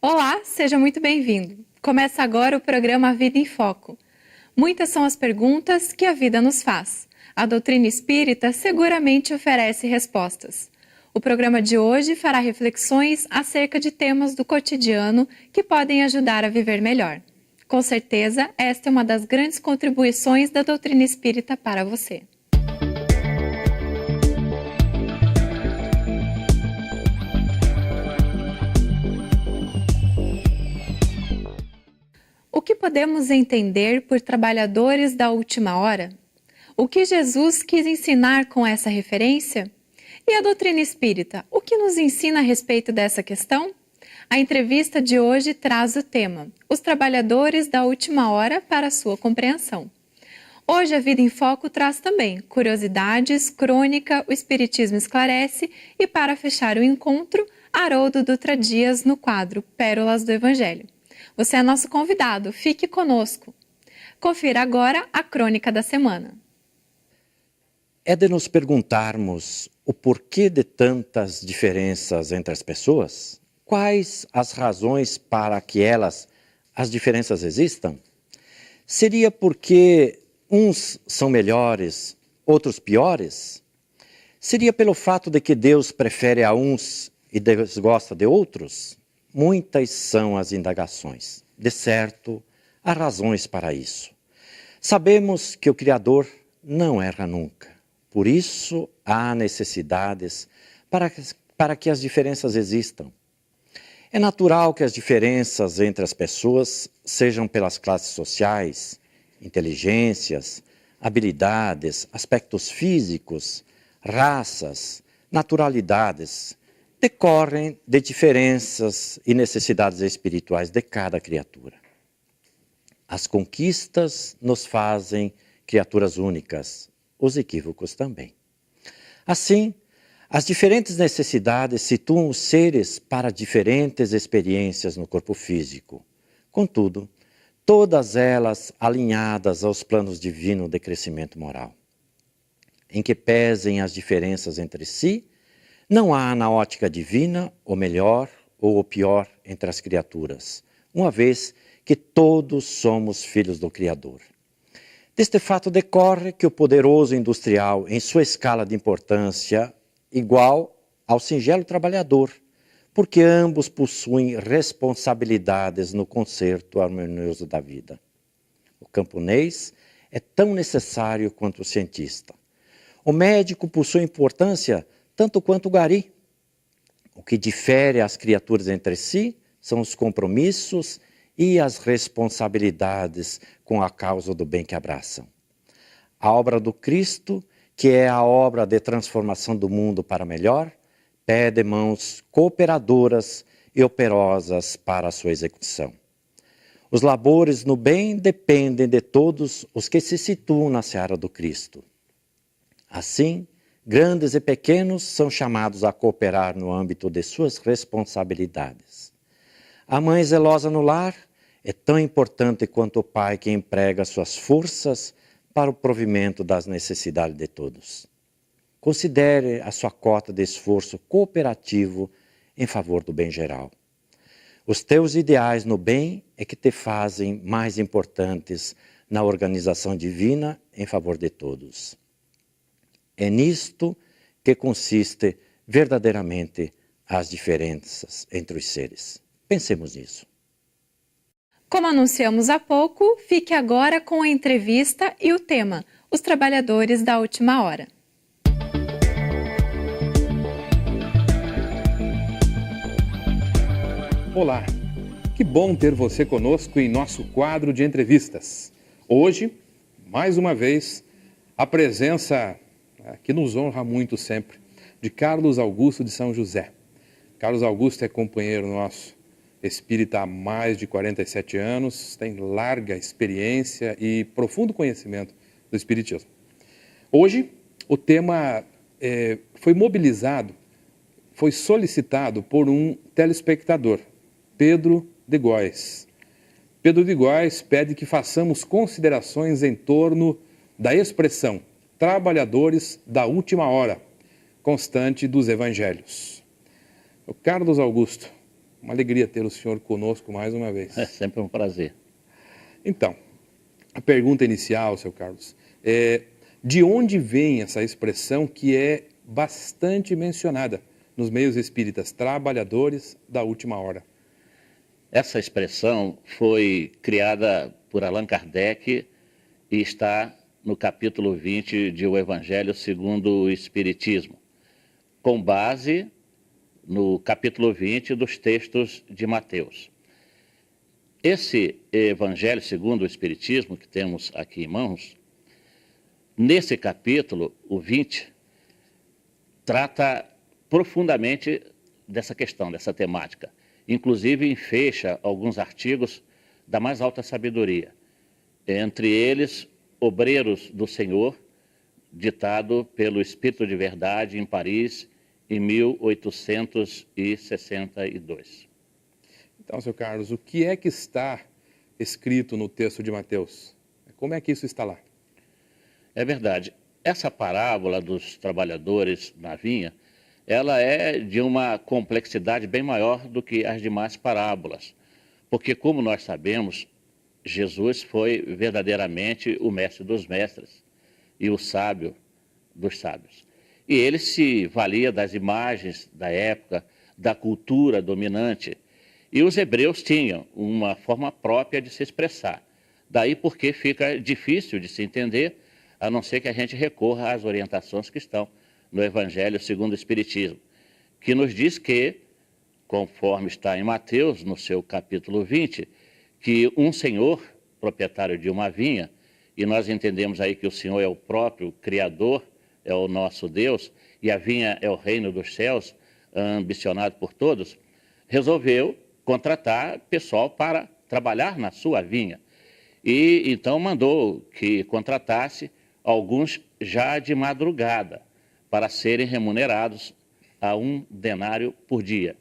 Olá, seja muito bem-vindo. Começa agora o programa Vida em Foco. Muitas são as perguntas que a vida nos faz. A doutrina espírita seguramente oferece respostas. O programa de hoje fará reflexões acerca de temas do cotidiano que podem ajudar a viver melhor. Com certeza, esta é uma das grandes contribuições da doutrina espírita para você. O que podemos entender por trabalhadores da última hora? O que Jesus quis ensinar com essa referência? E a doutrina espírita, o que nos ensina a respeito dessa questão? A entrevista de hoje traz o tema, os trabalhadores da última hora para a sua compreensão. Hoje a Vida em Foco traz também curiosidades, crônica, o Espiritismo esclarece e para fechar o encontro, Haroldo Dutra Dias no quadro Pérolas do Evangelho. Você é nosso convidado, fique conosco. Confira agora a crônica da semana. É de nos perguntarmos o porquê de tantas diferenças entre as pessoas? Quais as razões para que as diferenças existam? Seria porque uns são melhores, outros piores? Seria pelo fato de que Deus prefere a uns e desgosta de outros? Muitas são as indagações. De certo, há razões para isso. Sabemos que o Criador não erra nunca. Por isso, há necessidades para que as diferenças existam. É natural que as diferenças entre as pessoas sejam pelas classes sociais, inteligências, habilidades, aspectos físicos, raças, naturalidades, decorrem de diferenças e necessidades espirituais de cada criatura. As conquistas nos fazem criaturas únicas, os equívocos também. Assim, as diferentes necessidades situam os seres para diferentes experiências no corpo físico. Contudo, todas elas alinhadas aos planos divinos de crescimento moral. Em que pesem as diferenças entre si, não há na ótica divina o melhor ou o pior entre as criaturas, uma vez que todos somos filhos do Criador. Deste fato decorre que o poderoso industrial, em sua escala de importância, igual ao singelo trabalhador, porque ambos possuem responsabilidades no concerto harmonioso da vida. O camponês é tão necessário quanto o cientista. O médico possui importância tanto quanto o gari. O que difere as criaturas entre si são os compromissos e as responsabilidades com a causa do bem que abraçam. A obra do Cristo, que é a obra de transformação do mundo para melhor, pede mãos cooperadoras e operosas para a sua execução. Os labores no bem dependem de todos os que se situam na seara do Cristo. Assim, grandes e pequenos são chamados a cooperar no âmbito de suas responsabilidades. A mãe zelosa no lar é tão importante quanto o pai que emprega suas forças para o provimento das necessidades de todos. Considere a sua cota de esforço cooperativo em favor do bem geral. Os teus ideais no bem é que te fazem mais importantes na organização divina em favor de todos. É nisto que consiste verdadeiramente as diferenças entre os seres. Pensemos nisso. Como anunciamos há pouco, fique agora com a entrevista e o tema, os trabalhadores da última hora. Olá, que bom ter você conosco em nosso quadro de entrevistas. Hoje, mais uma vez, a presença que nos honra muito sempre, de Carlos Augusto de São José. Carlos Augusto é companheiro nosso, espírita há mais de 47 anos, tem larga experiência e profundo conhecimento do espiritismo. Hoje, o tema foi mobilizado, foi solicitado por um telespectador, Pedro de Góes. Pedro de Góes pede que façamos considerações em torno da expressão trabalhadores da última hora, constante dos evangelhos. O Carlos Augusto, Uma alegria ter o senhor conosco mais uma vez. É sempre um prazer. Então, a pergunta inicial, seu Carlos, é de onde vem essa expressão que é bastante mencionada nos meios espíritas, trabalhadores da última hora? Essa expressão foi criada por Allan Kardec e está no capítulo 20 de O Evangelho segundo o Espiritismo, com base no capítulo 20 dos textos de Mateus. Esse Evangelho segundo o Espiritismo, que temos aqui em mãos, nesse capítulo, o 20, trata profundamente dessa questão, dessa temática. Inclusive, fecha alguns artigos da mais alta sabedoria. Entre eles, Obreiros do Senhor, ditado pelo Espírito de Verdade em Paris, em 1862. Então, seu Carlos, o que é que está escrito no texto de Mateus? Como é que isso está lá? É verdade. Essa parábola dos trabalhadores na vinha, ela é de uma complexidade bem maior do que as demais parábolas. Porque, como nós sabemos, Jesus foi verdadeiramente o mestre dos mestres e o sábio dos sábios. E ele se valia das imagens da época, da cultura dominante. E os hebreus tinham uma forma própria de se expressar. Daí porque fica difícil de se entender, a não ser que a gente recorra às orientações que estão no Evangelho segundo o Espiritismo, que nos diz que, conforme está em Mateus, no seu capítulo 20, que um senhor, proprietário de uma vinha, e nós entendemos aí que o Senhor é o próprio Criador, é o nosso Deus, e a vinha é o reino dos céus, ambicionado por todos, resolveu contratar pessoal para trabalhar na sua vinha. E então mandou que contratasse alguns já de madrugada, para serem remunerados a 1 denário por dia.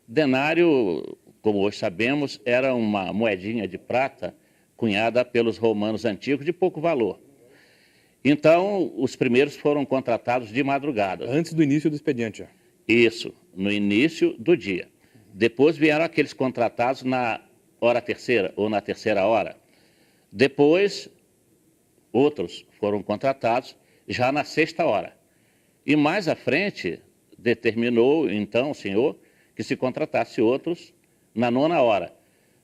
Denário, como hoje sabemos, era uma moedinha de prata cunhada pelos romanos antigos de pouco valor. Então, os primeiros foram contratados de madrugada. Antes do início do expediente, já. Isso, no início do dia. Depois vieram aqueles contratados na hora terceira ou na terceira hora. Depois, outros foram contratados já na sexta hora. E mais à frente, determinou, então, o senhor, que se contratasse outros na 9ª hora.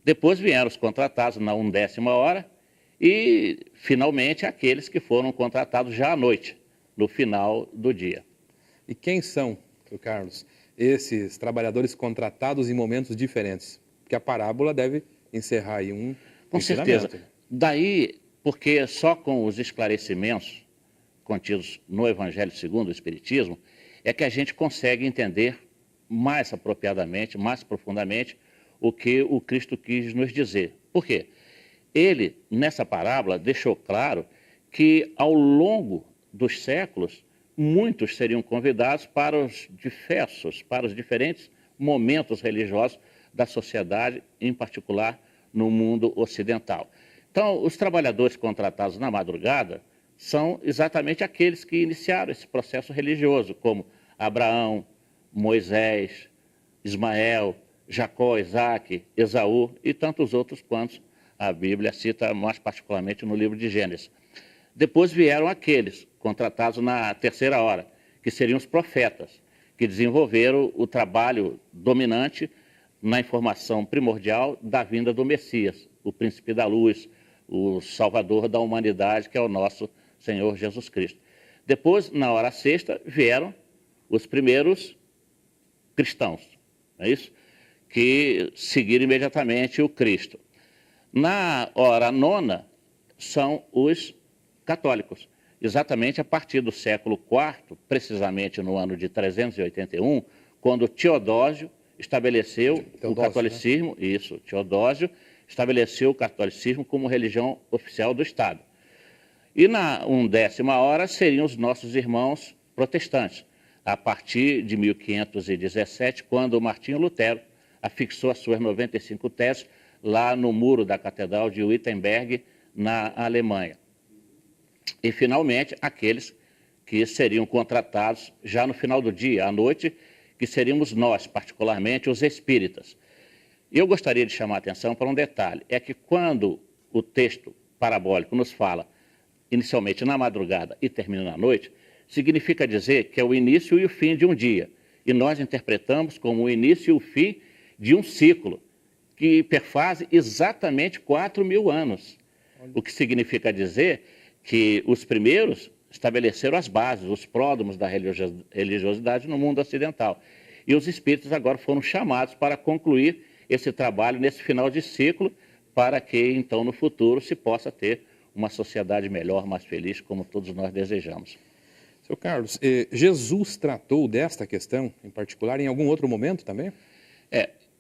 Depois vieram os contratados na 1ª hora e, finalmente, aqueles que foram contratados já à noite, no final do dia. E quem são, seu Carlos, esses trabalhadores contratados em momentos diferentes? Porque a parábola deve encerrar aí um Com certeza. Daí, porque só com os esclarecimentos contidos no Evangelho segundo o Espiritismo, é que a gente consegue entender mais apropriadamente, mais profundamente, o que o Cristo quis nos dizer. Por quê? Ele, nessa parábola, deixou claro que, ao longo dos séculos, muitos seriam convidados para os diferentes momentos religiosos da sociedade, em particular no mundo ocidental. Então, os trabalhadores contratados na madrugada são exatamente aqueles que iniciaram esse processo religioso, como Abraão, Moisés, Ismael, Jacó, Isaac, Esaú e tantos outros quantos a Bíblia cita mais particularmente no livro de Gênesis. Depois vieram aqueles contratados na terceira hora, que seriam os profetas, que desenvolveram o trabalho dominante na informação primordial da vinda do Messias, o príncipe da luz, o salvador da humanidade, que é o nosso Senhor Jesus Cristo. Depois, na hora sexta, vieram os primeiros cristãos, não é isso? Que seguiram imediatamente o Cristo. Na hora 9ª, são os católicos. Exatamente a partir do século IV, precisamente no ano de 381, quando Teodósio estabeleceu o catolicismo, né? Isso, Teodósio estabeleceu o catolicismo como religião oficial do Estado. E na 1ª hora seriam os nossos irmãos protestantes, a partir de 1517, quando Martinho Lutero afixou as suas 95 teses lá no muro da Catedral de Wittenberg, na Alemanha. E, finalmente, aqueles que seriam contratados já no final do dia, à noite, que seríamos nós, particularmente os espíritas. E eu gostaria de chamar a atenção para um detalhe, é que quando o texto parabólico nos fala inicialmente na madrugada e termina na noite, significa dizer que é o início e o fim de um dia. E nós interpretamos como o início e o fim de um ciclo, que perfaz exatamente 4.000 anos. O que significa dizer que os primeiros estabeleceram as bases, os pródromos da religiosidade no mundo ocidental. E os espíritos agora foram chamados para concluir esse trabalho nesse final de ciclo, para que então no futuro se possa ter uma sociedade melhor, mais feliz, como todos nós desejamos. Seu Carlos, Jesus tratou desta questão em particular em algum outro momento também?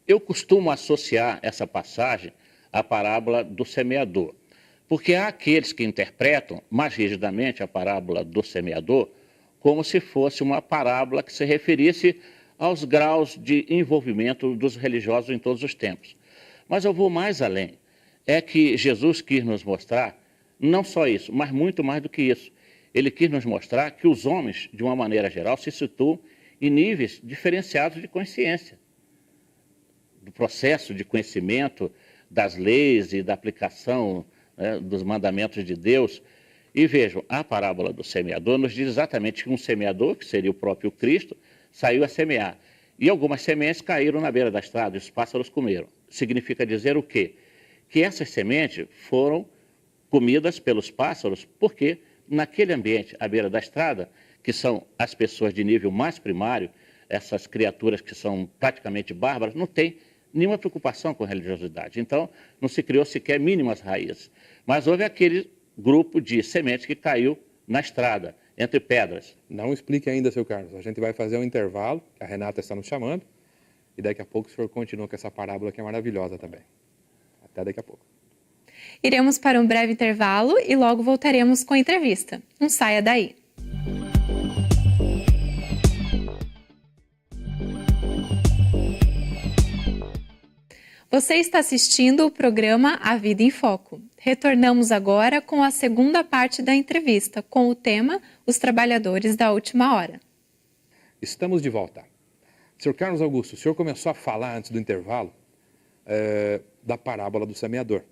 Eu costumo associar essa passagem à parábola do semeador, porque há aqueles que interpretam mais rigidamente a parábola do semeador como se fosse uma parábola que se referisse aos graus de envolvimento dos religiosos em todos os tempos. Mas eu vou mais além. É que Jesus quis nos mostrar não só isso, mas muito mais do que isso. Ele quis nos mostrar que os homens, de uma maneira geral, se situam em níveis diferenciados de consciência, do processo de conhecimento das leis e da aplicação, né, dos mandamentos de Deus. E vejam, a parábola do semeador nos diz exatamente que um semeador, que seria o próprio Cristo, saiu a semear. E algumas sementes caíram na beira da estrada e os pássaros comeram. Significa dizer o quê? Que essas sementes foram comidas pelos pássaros, porque naquele ambiente, à beira da estrada, que são as pessoas de nível mais primário, essas criaturas que são praticamente bárbaras, não tem nenhuma preocupação com religiosidade. Então, não se criou sequer mínimas raízes. Mas houve aquele grupo de sementes que caiu na estrada, entre pedras. Não explique ainda, seu Carlos. A gente vai fazer um intervalo, que a Renata está nos chamando, e daqui a pouco o senhor continua com essa parábola que é maravilhosa também. Até daqui a pouco. Iremos para um breve intervalo e logo voltaremos com a entrevista. Não saia daí. Você está assistindo o programa A Vida em Foco. Retornamos agora com a segunda parte da entrevista, com o tema Os Trabalhadores da Última Hora. Estamos de volta. Sr. Carlos Augusto, o senhor começou a falar antes do intervalo da parábola do semeador.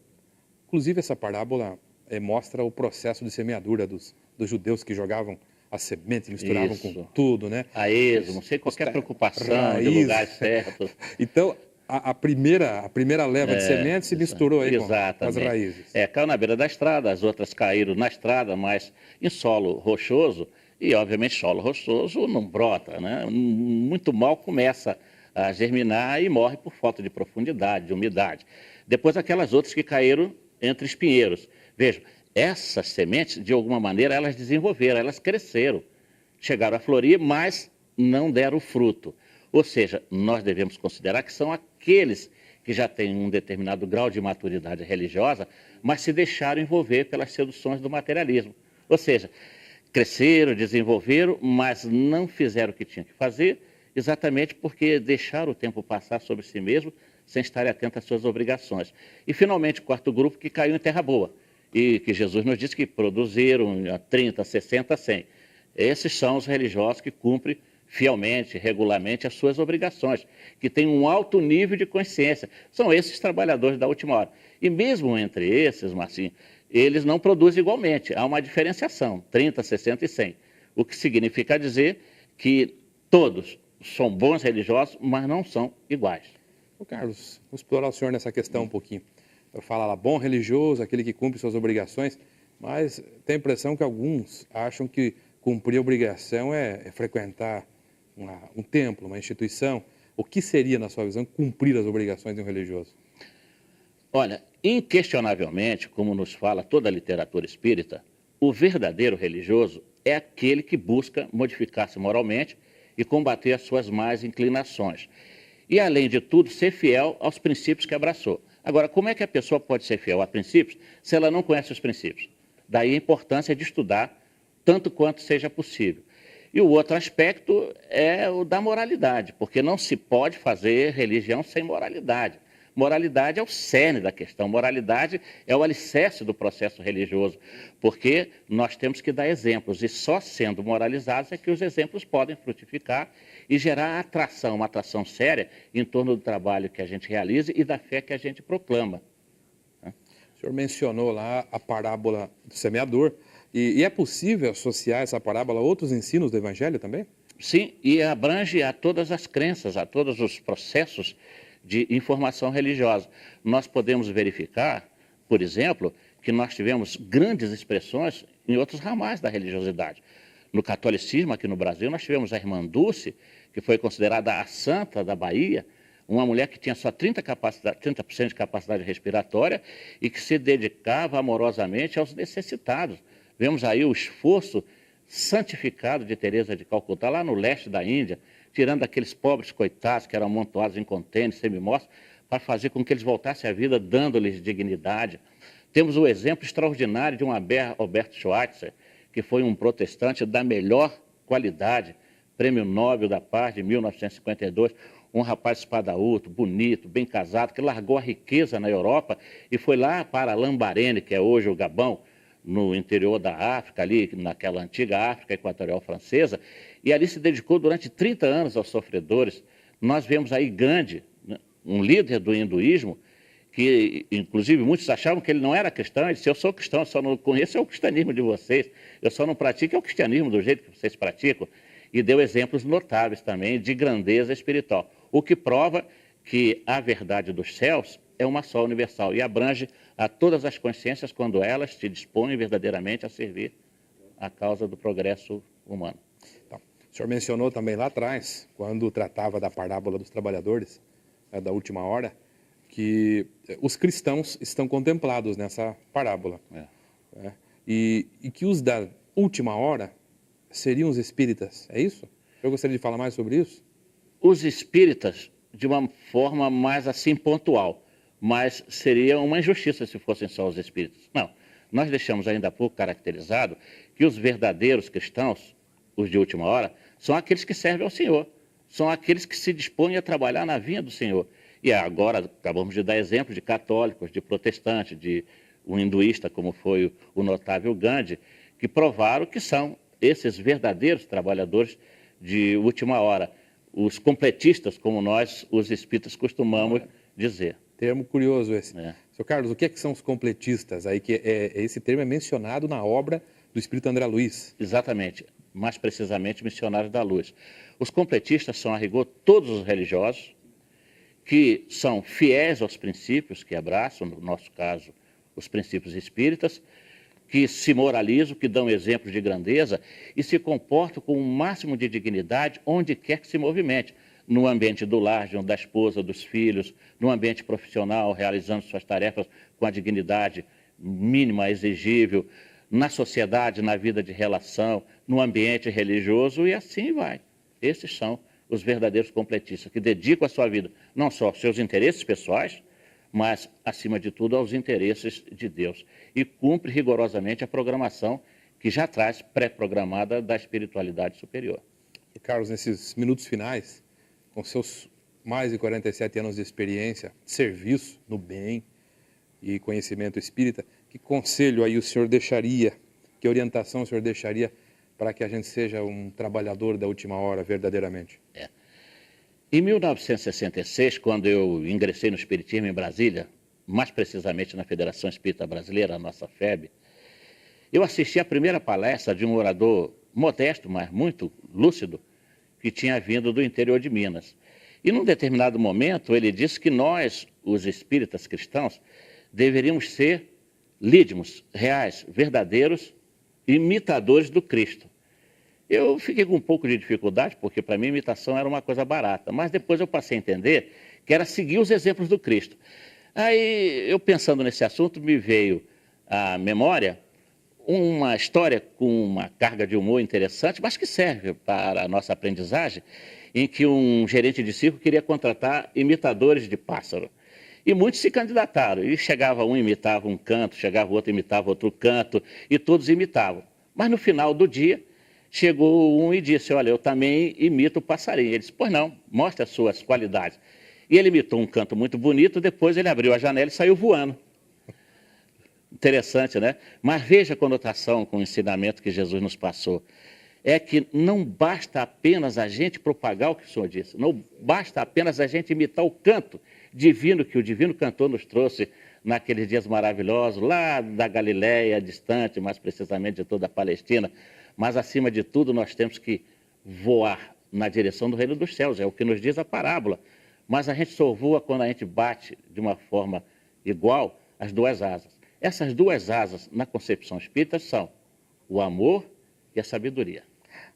Inclusive, essa parábola mostra o processo de semeadura dos judeus que jogavam as sementes, misturavam com tudo, né? A esmo, sem qualquer preocupação de lugar certo. Então, a primeira leva de sementes se misturou aí com as raízes. Caiu na beira da estrada, as outras caíram na estrada, mas em solo rochoso, e obviamente solo rochoso não brota, né? Muito mal começa a germinar e morre por falta de profundidade, de umidade. Depois aquelas outras que caíram entre espinheiros. Vejam, essas sementes, de alguma maneira, elas desenvolveram, elas cresceram, chegaram a florir, mas não deram fruto. Ou seja, nós devemos considerar que são aqueles que já têm um determinado grau de maturidade religiosa, mas se deixaram envolver pelas seduções do materialismo. Ou seja, cresceram, desenvolveram, mas não fizeram o que tinham que fazer, exatamente porque deixaram o tempo passar sobre si mesmo, sem estar atento às suas obrigações. E, finalmente, o quarto grupo que caiu em terra boa, e que Jesus nos disse que produziram 30, 60, 100. Esses são os religiosos que cumprem fielmente, regularmente, as suas obrigações, que têm um alto nível de consciência. São esses trabalhadores da última hora. E mesmo entre esses, Marcinho, eles não produzem igualmente. Há uma diferenciação, 30, 60 e 100. O que significa dizer que todos são bons religiosos, mas não são iguais. Ô Carlos, vou explorar o senhor nessa questão um pouquinho. Eu falo lá, bom religioso, aquele que cumpre suas obrigações, mas tem a impressão que alguns acham que cumprir a obrigação é frequentar um templo, uma instituição. O que seria, na sua visão, cumprir as obrigações de um religioso? Olha, inquestionavelmente, como nos fala toda a literatura espírita, o verdadeiro religioso é aquele que busca modificar-se moralmente e combater as suas más inclinações. E, além de tudo, ser fiel aos princípios que abraçou. Agora, como é que a pessoa pode ser fiel a princípios se ela não conhece os princípios? Daí a importância de estudar tanto quanto seja possível. E o outro aspecto é o da moralidade, porque não se pode fazer religião sem moralidade. Moralidade é o cerne da questão, moralidade é o alicerce do processo religioso, porque nós temos que dar exemplos, e só sendo moralizados é que os exemplos podem frutificar e gerar atração, uma atração séria em torno do trabalho que a gente realiza e da fé que a gente proclama. O senhor mencionou lá a parábola do semeador, e é possível associar essa parábola a outros ensinos do Evangelho também? Sim, e abrange a todas as crenças, a todos os processos de informação religiosa. Nós podemos verificar, por exemplo, que nós tivemos grandes expressões em outros ramais da religiosidade. No catolicismo, aqui no Brasil, nós tivemos a Irmã Dulce, que foi considerada a santa da Bahia, uma mulher que tinha só 30% de capacidade respiratória e que se dedicava amorosamente aos necessitados. Vemos aí o esforço santificado de Teresa de Calcutá, lá no leste da Índia, tirando aqueles pobres coitados que eram amontoados em contêineres, semi-mortos, para fazer com que eles voltassem à vida, dando-lhes dignidade. Temos o exemplo extraordinário de um Albert Schweitzer, que foi um protestante da melhor qualidade, Prêmio Nobel da Paz de 1952, um rapaz espadaúdo, bonito, bem casado, que largou a riqueza na Europa e foi lá para Lambarene, que é hoje o Gabão, no interior da África, ali naquela antiga África equatorial francesa, e ali se dedicou durante 30 anos aos sofredores. Nós vemos aí Gandhi, né, um líder do hinduísmo, que inclusive muitos achavam que ele não era cristão. Ele disse: eu sou cristão, eu só não conheço o cristianismo de vocês, eu só não pratico o cristianismo do jeito que vocês praticam. E deu exemplos notáveis também de grandeza espiritual, o que prova que a verdade dos céus é uma só universal e abrange a todas as consciências quando elas se dispõem verdadeiramente a servir a causa do progresso humano. Então, o senhor mencionou também lá atrás, quando tratava da parábola dos trabalhadores, da última hora, que os cristãos estão contemplados nessa parábola. E que os da última hora seriam os espíritas, é isso? Eu gostaria de falar mais sobre isso. Os espíritas, de uma forma mais assim pontual, mas seria uma injustiça se fossem só os espíritas. Não, nós deixamos ainda há pouco caracterizado que os verdadeiros cristãos, os de última hora, são aqueles que servem ao Senhor, são aqueles que se dispõem a trabalhar na vinha do Senhor. E agora acabamos de dar exemplo de católicos, de protestantes, de um hinduísta como foi o notável Gandhi, que provaram que são esses verdadeiros trabalhadores de última hora, os completistas, como nós, os espíritas, costumamos dizer. Termo curioso esse. Seu Carlos, o que são os completistas? Aí que esse termo é mencionado na obra do Espírito André Luiz. Exatamente, mais precisamente Missionários da Luz. Os completistas são, a rigor, todos os religiosos que são fiéis aos princípios que abraçam, no nosso caso, os princípios espíritas, que se moralizam, que dão exemplos de grandeza e se comportam com o máximo de dignidade onde quer que se movimente. No ambiente do lar, da esposa, dos filhos, no ambiente profissional, realizando suas tarefas com a dignidade mínima exigível, na sociedade, na vida de relação, no ambiente religioso, e assim vai. Esses são os verdadeiros completistas, que dedicam a sua vida não só aos seus interesses pessoais, mas, acima de tudo, aos interesses de Deus. E cumpre rigorosamente a programação que já traz pré-programada da espiritualidade superior. Carlos, nesses minutos finais, com seus mais de 47 anos de experiência, serviço no bem e conhecimento espírita, que conselho aí o senhor deixaria, que orientação o senhor deixaria para que a gente seja um trabalhador da última hora verdadeiramente? Em 1966, quando eu ingressei no Espiritismo em Brasília, mais precisamente na Federação Espírita Brasileira, a nossa FEB, eu assisti à primeira palestra de um orador modesto, mas muito lúcido, que tinha vindo do interior de Minas. E num determinado momento ele disse que nós, os espíritas cristãos, deveríamos ser lídimos, reais, verdadeiros, imitadores do Cristo. Eu fiquei com um pouco de dificuldade, porque para mim imitação era uma coisa barata, mas depois eu passei a entender que era seguir os exemplos do Cristo. Aí, eu pensando nesse assunto, me veio à memória uma história com uma carga de humor interessante, mas que serve para a nossa aprendizagem, em que um gerente de circo queria contratar imitadores de pássaro. E muitos se candidataram, e chegava um, imitava um canto, chegava outro, imitava outro canto, e todos imitavam. Mas no final do dia, chegou um e disse: olha, eu também imito o passarinho. Ele disse: pois não, mostre as suas qualidades. E ele imitou um canto muito bonito, depois ele abriu a janela e saiu voando. Interessante, né? Mas veja a conotação com o ensinamento que Jesus nos passou. É que não basta apenas a gente propagar o que o Senhor disse, não basta apenas a gente imitar o canto divino que o divino cantor nos trouxe naqueles dias maravilhosos, lá da Galiléia, distante, mais precisamente de toda a Palestina, mas acima de tudo nós temos que voar na direção do reino dos céus, é o que nos diz a parábola. Mas a gente só voa quando a gente bate de uma forma igual as duas asas. Essas duas asas, na concepção espírita, são o amor e a sabedoria.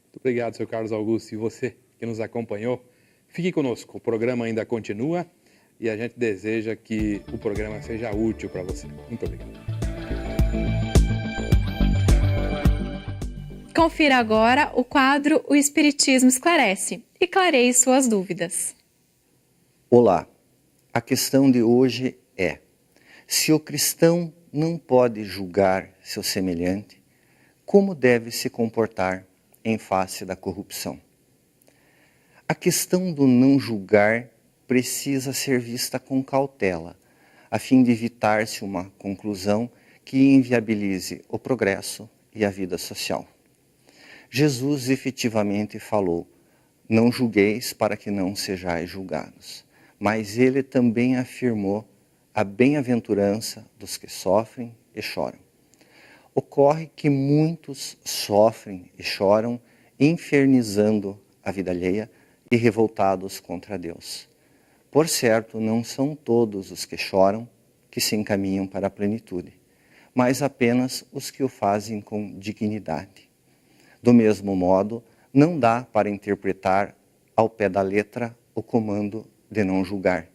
Muito obrigado, seu Carlos Augusto. E você que nos acompanhou, fique conosco. O programa ainda continua e a gente deseja que o programa seja útil para você. Muito obrigado. Confira agora o quadro O Espiritismo Esclarece e clareie suas dúvidas. Olá, a questão de hoje é: se o cristão não pode julgar seu semelhante, como deve se comportar em face da corrupção? A questão do não julgar precisa ser vista com cautela, a fim de evitar-se uma conclusão que inviabilize o progresso e a vida social. Jesus efetivamente falou: não julgueis para que não sejais julgados. Mas ele também afirmou a bem-aventurança dos que sofrem e choram. Ocorre que muitos sofrem e choram infernizando a vida alheia e revoltados contra Deus. Por certo, não são todos os que choram que se encaminham para a plenitude, mas apenas os que o fazem com dignidade. Do mesmo modo, não dá para interpretar ao pé da letra o comando de não julgar.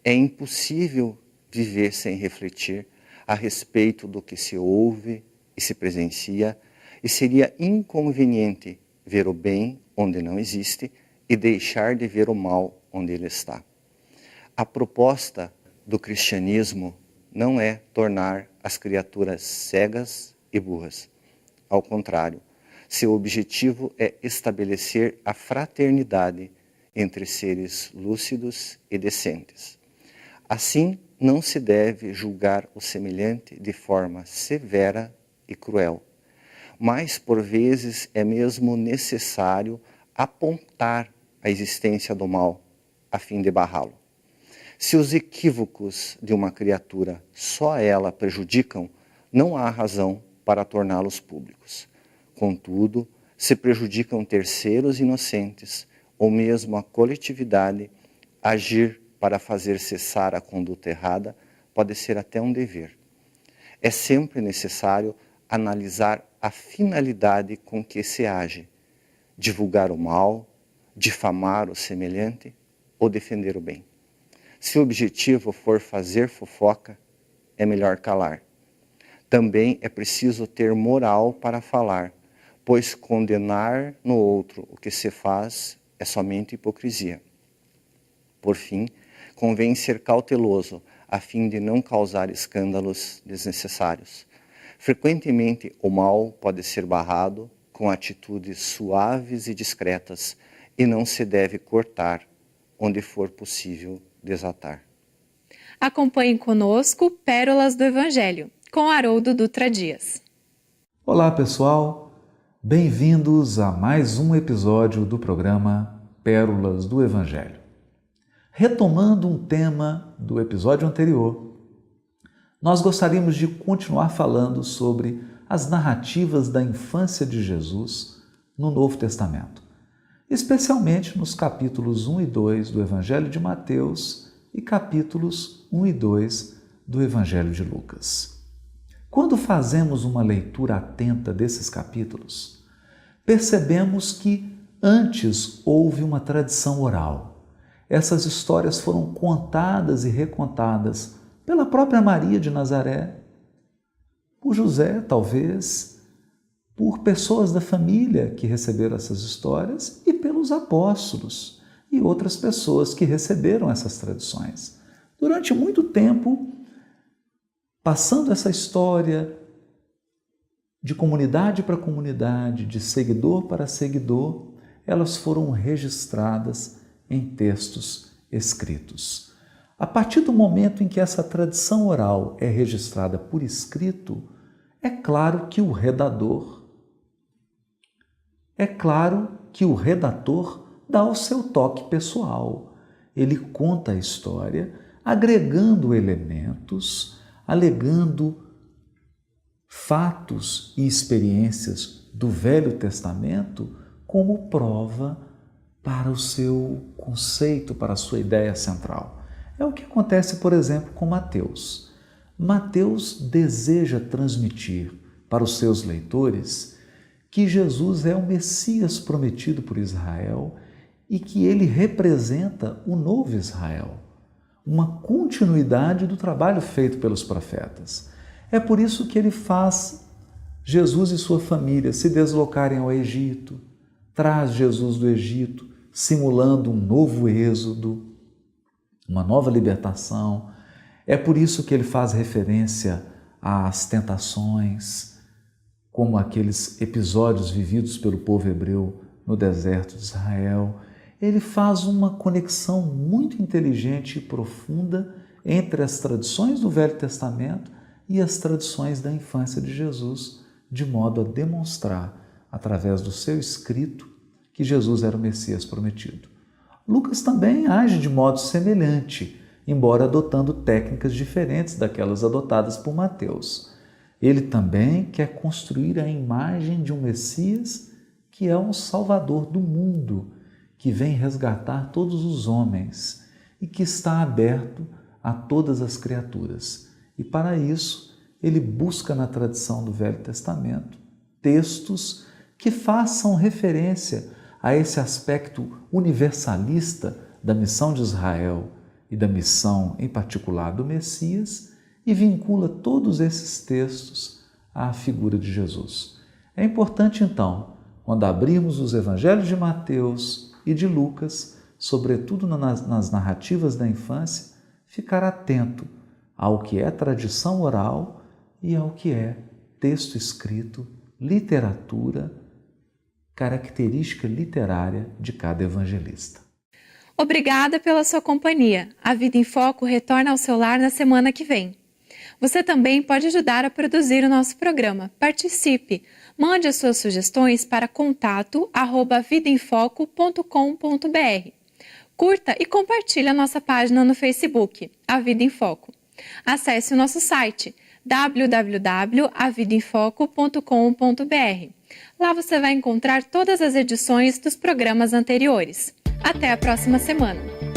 É impossível viver sem refletir a respeito do que se ouve e se presencia, e seria inconveniente ver o bem onde não existe e deixar de ver o mal onde ele está. A proposta do cristianismo não é tornar as criaturas cegas e burras. Ao contrário, seu objetivo é estabelecer a fraternidade entre seres lúcidos e decentes. Assim, não se deve julgar o semelhante de forma severa e cruel, mas por vezes é mesmo necessário apontar a existência do mal a fim de barrá-lo. Se os equívocos de uma criatura só ela prejudicam, não há razão para torná-los públicos. Contudo, se prejudicam terceiros inocentes ou mesmo a coletividade, agir para fazer cessar a conduta errada pode ser até um dever. É sempre necessário analisar a finalidade com que se age: divulgar o mal, difamar o semelhante ou defender o bem. Se o objetivo for fazer fofoca, é melhor calar. Também é preciso ter moral para falar, pois condenar no outro o que se faz é somente hipocrisia. Por fim, convém ser cauteloso, a fim de não causar escândalos desnecessários. Frequentemente, o mal pode ser barrado com atitudes suaves e discretas, e não se deve cortar onde for possível desatar. Acompanhe conosco Pérolas do Evangelho, com Haroldo Dutra Dias. Olá, pessoal! Bem-vindos a mais um episódio do programa Pérolas do Evangelho. Retomando um tema do episódio anterior, nós gostaríamos de continuar falando sobre as narrativas da infância de Jesus no Novo Testamento, especialmente nos capítulos 1 e 2 do Evangelho de Mateus e capítulos 1 e 2 do Evangelho de Lucas. Quando fazemos uma leitura atenta desses capítulos, percebemos que antes houve uma tradição oral. Essas histórias foram contadas e recontadas pela própria Maria de Nazaré, por José, talvez, por pessoas da família que receberam essas histórias e pelos apóstolos e outras pessoas que receberam essas tradições. Durante muito tempo, passando essa história de comunidade para comunidade, de seguidor para seguidor, elas foram registradas em textos escritos. A partir do momento em que essa tradição oral é registrada por escrito, é claro que o redator dá o seu toque pessoal. Ele conta a história, agregando elementos, alegando fatos e experiências do Velho Testamento como prova para o seu conceito, para a sua ideia central. É o que acontece, por exemplo, com Mateus. Mateus deseja transmitir para os seus leitores que Jesus é o Messias prometido por Israel e que ele representa o novo Israel, uma continuidade do trabalho feito pelos profetas. É por isso que ele faz Jesus e sua família se deslocarem ao Egito, traz Jesus do Egito, simulando um novo êxodo, uma nova libertação. É por isso que ele faz referência às tentações, como aqueles episódios vividos pelo povo hebreu no deserto de Israel. Ele faz uma conexão muito inteligente e profunda entre as tradições do Velho Testamento e as tradições da infância de Jesus, de modo a demonstrar, através do seu escrito, que Jesus era o Messias prometido. Lucas também age de modo semelhante, embora adotando técnicas diferentes daquelas adotadas por Mateus. Ele também quer construir a imagem de um Messias que é um Salvador do mundo, que vem resgatar todos os homens e que está aberto a todas as criaturas. E para isso, ele busca na tradição do Velho Testamento textos que façam referência a esse aspecto universalista da missão de Israel e da missão, em particular, do Messias, e vincula todos esses textos à figura de Jesus. É importante, então, quando abrirmos os evangelhos de Mateus e de Lucas, sobretudo nas narrativas da infância, ficar atento ao que é tradição oral e ao que é texto escrito, literatura, característica literária de cada evangelista. Obrigada pela sua companhia. A Vida em Foco retorna ao seu lar na semana que vem. Você também pode ajudar a produzir o nosso programa. Participe! Mande as suas sugestões para contato@vidaemfoco.com.br. Curta e compartilhe a nossa página no Facebook, A Vida em Foco. Acesse o nosso site www.avidaemfoco.com.br. Lá você vai encontrar todas as edições dos programas anteriores. Até a próxima semana!